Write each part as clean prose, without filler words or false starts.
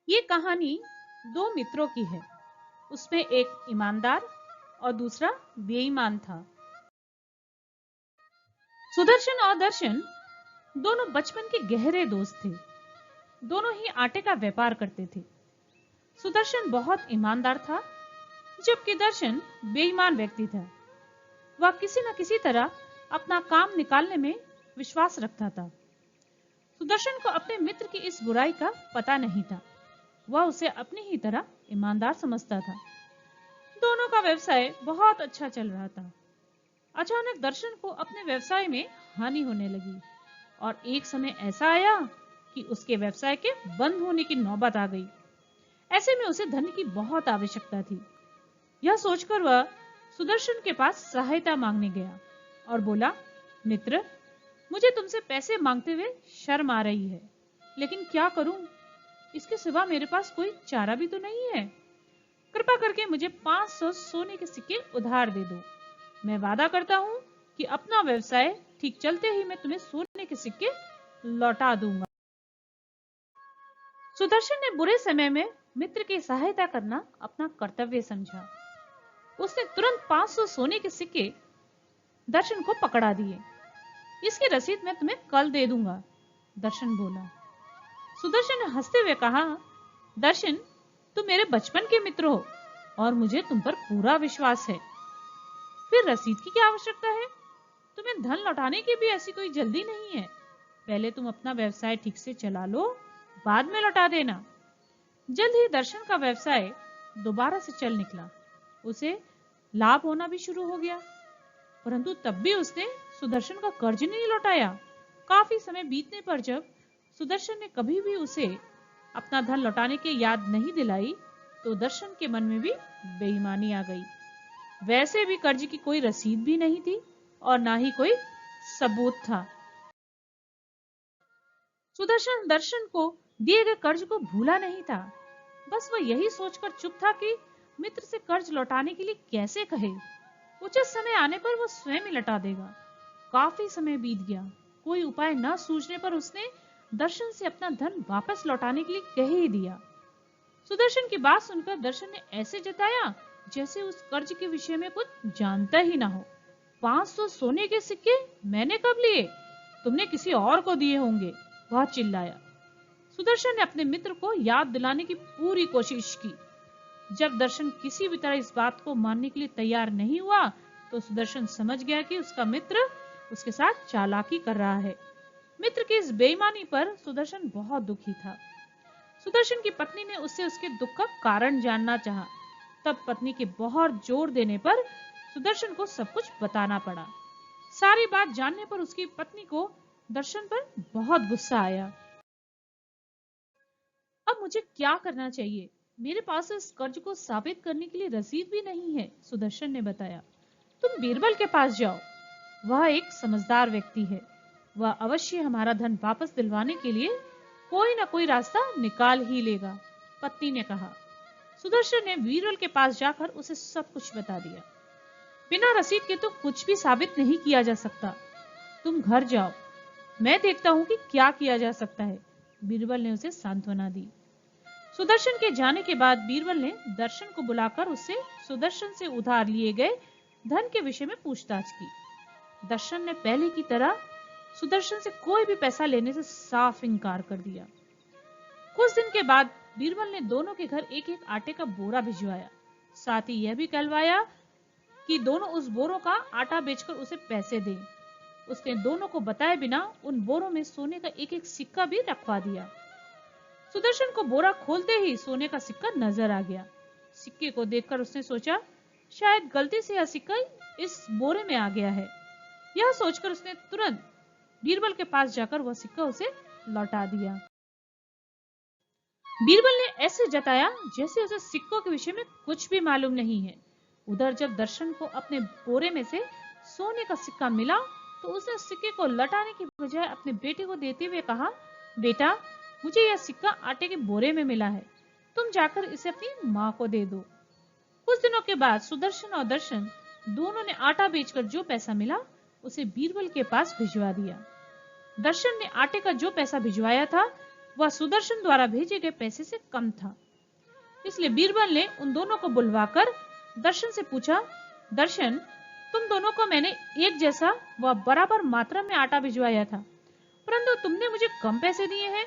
ये कहानी दो मित्रों की है। उसमें एक ईमानदार और दूसरा बेईमान था। सुदर्शन और दर्शन दोनों बचपन के गहरे दोस्त थे। दोनों ही आटे का व्यापार करते थे। सुदर्शन बहुत ईमानदार था, जबकि दर्शन बेईमान व्यक्ति था। वह किसी न किसी तरह अपना काम निकालने में विश्वास रखता था। सुदर्शन को अपने मित्र की इस बुराई का पता नहीं था। वह उसे अपनी ही तरह ईमानदार समझता था। दोनों का व्यवसाय बहुत अच्छा चल रहा था। अचानक दर्शन को अपने व्यवसाय में हानि होने लगी और एक समय ऐसा आया कि उसके व्यवसाय के बंद होने की नौबत आ गई। ऐसे में उसे धन की बहुत आवश्यकता थी। यह सोचकर वह सुदर्शन के पास सहायता मांगने गया और बोला, मित्र, मुझे तुमसे पैसे मांगते हुए शर्म आ रही है, लेकिन क्या करूं? इसके सिवा मेरे पास कोई चारा भी तो नहीं है। कृपा करके मुझे 500 सोने के सिक्के उधार दे दो। मैं वादा करता हूं कि अपना व्यवसाय ठीक चलते ही मैं तुम्हें सोने के सिक्के लौटा दूंगा। सुदर्शन ने बुरे समय में मित्र की सहायता करना अपना कर्तव्य समझा। उसने तुरंत 500 सोने के सिक्के दर्शन को पकड़ा दिए। इसकी रसीद मैं तुम्हें कल दे दूंगा, दर्शन बोला। सुदर्शन ने हंसते हुए कहा, दर्शन, तुम मेरे बचपन के मित्र हो और मुझे तुम पर पूरा विश्वास है। फिर रसीद की क्या आवश्यकता है? तुम्हें धन लौटाने की भी ऐसी कोई जल्दी नहीं है। पहले तुम अपना व्यवसाय ठीक से चला लो, बाद में लौटा देना। जल्द ही दर्शन का व्यवसाय दोबारा से चल निकला। उसे लाभ होना भी शुरू हो गया, परंतु तब भी उसने सुदर्शन का कर्ज नहीं लौटाया। काफी समय बीतने पर जब सुदर्शन ने कभी भी उसे अपना धन लौटाने की याद नहीं दिलाई, तो दर्शन के मन में भी बेईमानी आ गई। वैसे भी कर्ज की कोई रसीद भी नहीं थी और ना ही कोई सबूत था। सुदर्शन दर्शन को दिए गए कर्ज को भूला नहीं था। बस वह यही सोचकर चुप था कि मित्र से कर्ज लौटाने के लिए कैसे कहे। उचित समय आने पर वह स्वयं ही लौटा देगा। काफी समय बीत गया। कोई उपाय न सूझने पर उसने दर्शन से अपना धन वापस लौटाने के लिए कह ही दिया। सुदर्शन की बात सुनकर दर्शन ने ऐसे जताया जैसे उस कर्ज के विषय में कुछ जानता ही ना हो। 500 सोने के सिक्के मैंने कब लिए? तुमने किसी और को दिए होंगे, वह चिल्लाया। सुदर्शन ने अपने मित्र को याद दिलाने की पूरी कोशिश की। जब दर्शन किसी भी तरह इस बात को मानने के लिए तैयार नहीं हुआ, तो सुदर्शन समझ गया कि उसका मित्र उसके साथ चालाकी कर रहा है। मित्र की इस बेईमानी पर सुदर्शन बहुत दुखी था। सुदर्शन की पत्नी ने उससे उसके दुख का कारण जानना चाहा। तब पत्नी के बहुत जोर देने पर सुदर्शन को सब कुछ बताना पड़ा। सारी बात जानने पर उसकी पत्नी को दर्शन पर बहुत गुस्सा आया। अब मुझे क्या करना चाहिए? मेरे पास इस कर्ज को साबित करने के लिए रसीद भी नहीं है, सुदर्शन ने बताया। तुम बीरबल के पास जाओ, वह एक समझदार व्यक्ति है। वह अवश्य हमारा धन वापस दिलवाने के लिए कोई ना कोई रास्ता निकाल ही लेगा, पत्नी ने कहा। सुदर्शन ने बीरबल के पास जाकर उसे सब कुछ बता दिया। बिना रसीद के तो कुछ भी साबित नहीं किया जा सकता। तुम घर जाओ, मैं देखता हूं कि क्या किया जा सकता है, बीरबल ने उसे सांत्वना दी। सुदर्शन के जाने के बाद बीरबल ने दर्शन को बुलाकर उससे सुदर्शन से उधार लिए गए धन के विषय में पूछताछ की। दर्शन ने पहले की तरह सुदर्शन से कोई भी पैसा लेने से साफ इनकार कर दिया। कुछ दिन के बाद बीरबल ने दोनों के घर एक एक आटे का बोरा भिजवाया। साथ ही यह भी कहलवाया कि दोनों उस बोरों का आटा बेचकर उसे पैसे दें। उसने दोनों को बताए बिना उन बोरों में सोने का एक एक सिक्का भी रखवा दिया। सुदर्शन को बोरा खोलते ही सोने का सिक्का नजर आ गया। सिक्के को देखकर उसने सोचा, शायद गलती से यह सिक्का इस बोरे में आ गया है। यह सोचकर उसने तुरंत बीरबल के पास जाकर वह सिक्का उसे लौटा दिया। बीरबल ने ऐसे जताया जैसे उसे सिक्कों के विषय में कुछ भी मालूम नहीं है। उधर जब दर्शन को अपने बोरे में से सोने का सिक्का मिला, तो उसने सिक्के को लौटाने की बजाय अपने बेटे को देते हुए कहा, बेटा, मुझे यह सिक्का आटे के बोरे में मिला है। तुम जाकर इसे अपनी माँ को दे दो। कुछ दिनों के बाद सुदर्शन और दर्शन दोनों ने आटा बेचकर जो पैसा मिला उसे बीरबल के पास भिजवा दिया। दर्शन ने आटे का जो पैसा भिजवाया था वह सुदर्शन द्वारा भेजे गए पैसे से कम था। इसलिए बीरबल ने उन दोनों को बुलवाकर दर्शन से पूछा, दर्शन, तुम दोनों को मैंने एक जैसा व बराबर मात्रा में आटा भिजवाया था, परंतु तुमने मुझे कम पैसे दिए हैं,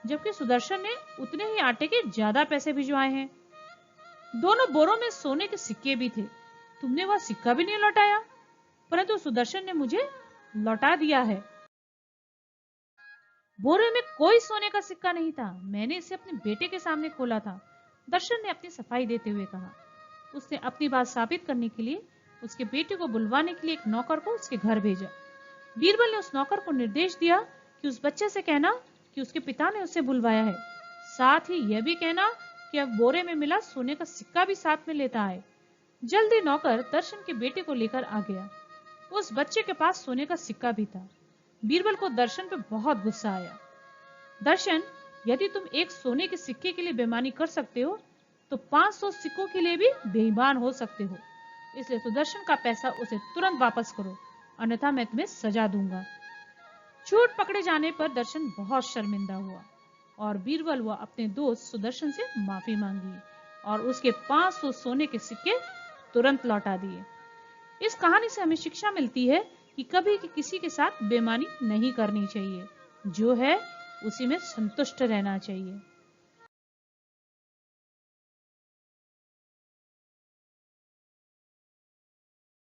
जबकि सुदर्शन ने उतने ही आटे के ज्यादा पैसे भिजवाए हैं। दोनों बोरों में सोने के सिक्के भी थे, तुमने वह सिक्का भी नहीं लौटाया, परंतु सुदर्शन ने मुझे लौटा दिया है। बोरे में कोई सोने का सिक्का नहीं था, मैंने इसे अपने बेटे के सामने खोला था, दर्शन ने अपनी सफाई देते हुए कहा। उसने अपनी बात साबित करने के लिए उसके बेटे को बुलवाने के लिए एक नौकर को उसके घर भेजा। बीरबल ने उस नौकर को निर्देश दिया कि उस बच्चे से कहना कि उसके पिता ने उसे बुलवाया है, साथ ही यह भी कहना कि अब बोरे में मिला सोने का सिक्का भी साथ में लेता है। जल्दी नौकर दर्शन के बेटे को लेकर आ गया। उस बच्चे के पास सोने का सिक्का भी था। बीरबल को दर्शन पे बहुत गुस्सा आया। दर्शन, यदि तुम एक सोने के सिक्के के लिए बेईमानी कर सकते हो तो 500 सिक्कों के लिए भी बेईमान हो सकते हो, इसलिए सुदर्शन का पैसा उसे तुरंत वापस करो, अन्यथा मैं तुम्हें सजा दूंगा। झूठ पकड़े जाने पर दर्शन बहुत शर्मिंदा हुआ और बीरबल व अपने दोस्त सुदर्शन से माफी मांगी और उसके 500 सोने के सिक्के तुरंत लौटा दिए। इस कहानी से हमें शिक्षा मिलती है कि कभी किसी के साथ बेईमानी नहीं करनी चाहिए, जो है उसी में संतुष्ट रहना चाहिए।